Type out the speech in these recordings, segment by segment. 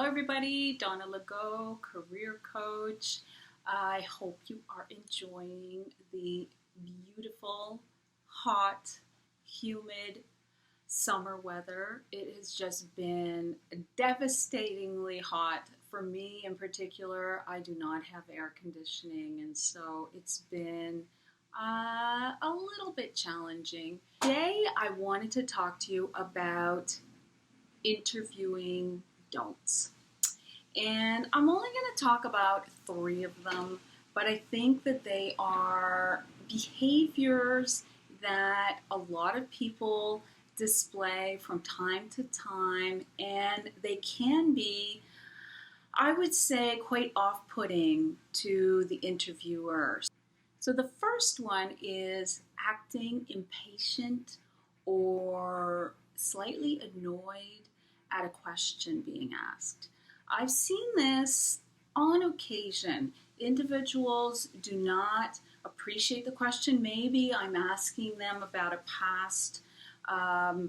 everybody, Donna Legault, career coach. I hope you are enjoying the beautiful, hot, humid summer weather. It has just been devastatingly hot. For me in particular, I do not have air conditioning, and so it's been a little bit challenging. Today, I wanted to talk to you about interviewing don'ts. And I'm only going to talk about 3 of them, but I think that they are behaviors that a lot of people display from time to time, and they can be, I would say, quite off-putting to the interviewers. So the first one is acting impatient or slightly annoyed at a question being asked. I've seen this on occasion. Individuals do not appreciate the question. Maybe I'm asking them about a past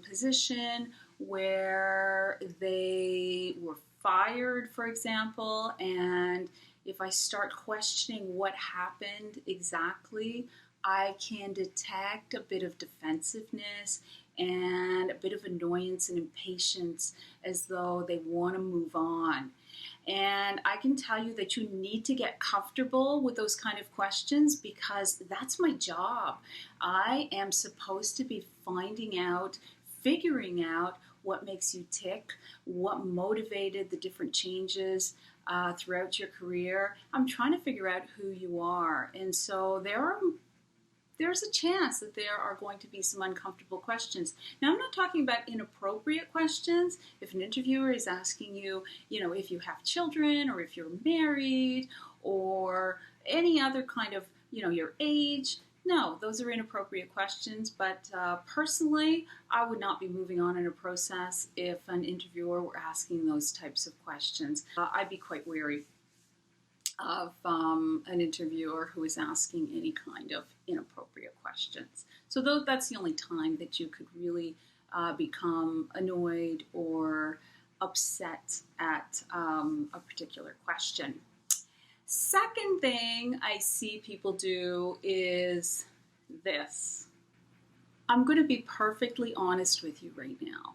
position where they were fired, for example, and if I start questioning what happened exactly, I can detect a bit of defensiveness and a bit of annoyance and impatience as though they want to move on. And I can tell you that you need to get comfortable with those kind of questions because that's my job. I am supposed to be figuring out what makes you tick, what motivated the different changes throughout your career. I'm trying to figure out who you are. And so there's a chance that there are going to be some uncomfortable questions. Now, I'm not talking about inappropriate questions. If an interviewer is asking you, if you have children or if you're married or any other kind of, your age, no, those are inappropriate questions. But personally, I would not be moving on in a process if an interviewer were asking those types of questions. I'd be quite wary of an interviewer who is asking any kind of inappropriate questions. So that's the only time that you could really become annoyed or upset at a particular question. Second thing I see people do is this. I'm going to be perfectly honest with you right now.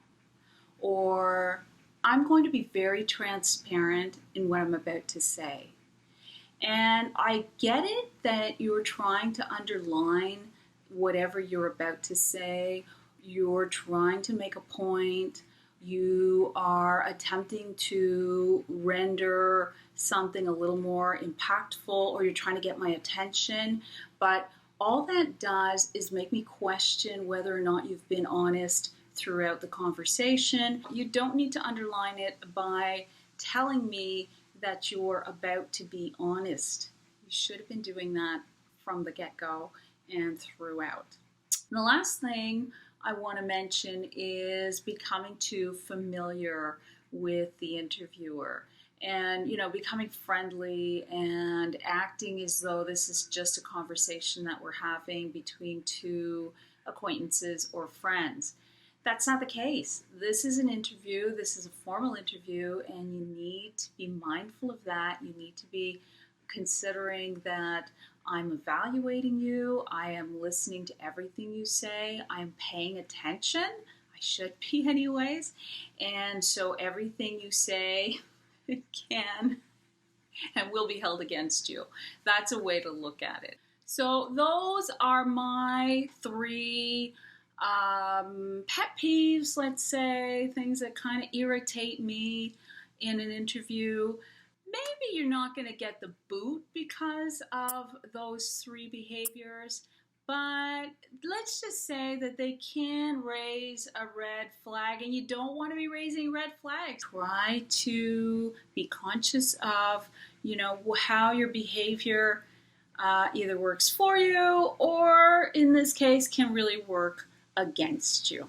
Or I'm going to be very transparent in what I'm about to say. And I get it that you're trying to underline whatever you're about to say. You're trying to make a point. You are attempting to render something a little more impactful, or you're trying to get my attention. But all that does is make me question whether or not you've been honest throughout the conversation. You don't need to underline it by telling me that you're about to be honest. You should have been doing that from the get-go and throughout. And the last thing I want to mention is becoming too familiar with the interviewer and, becoming friendly and acting as though this is just a conversation that we're having between 2 acquaintances or friends. That's not the case. This is an interview. This is a formal interview, and you need to be mindful of that. You need to be considering that I'm evaluating you. I am listening to everything you say. I'm paying attention. I should be anyways. And so everything you say can and will be held against you. That's a way to look at it. So those are my 3 pet peeves, let's say, things that kind of irritate me in an interview. Maybe you're not going to get the boot because of those 3 behaviors, but let's just say that they can raise a red flag, and you don't want to be raising red flags. Try to be conscious of, how your behavior either works for you or, in this case, can really work against you.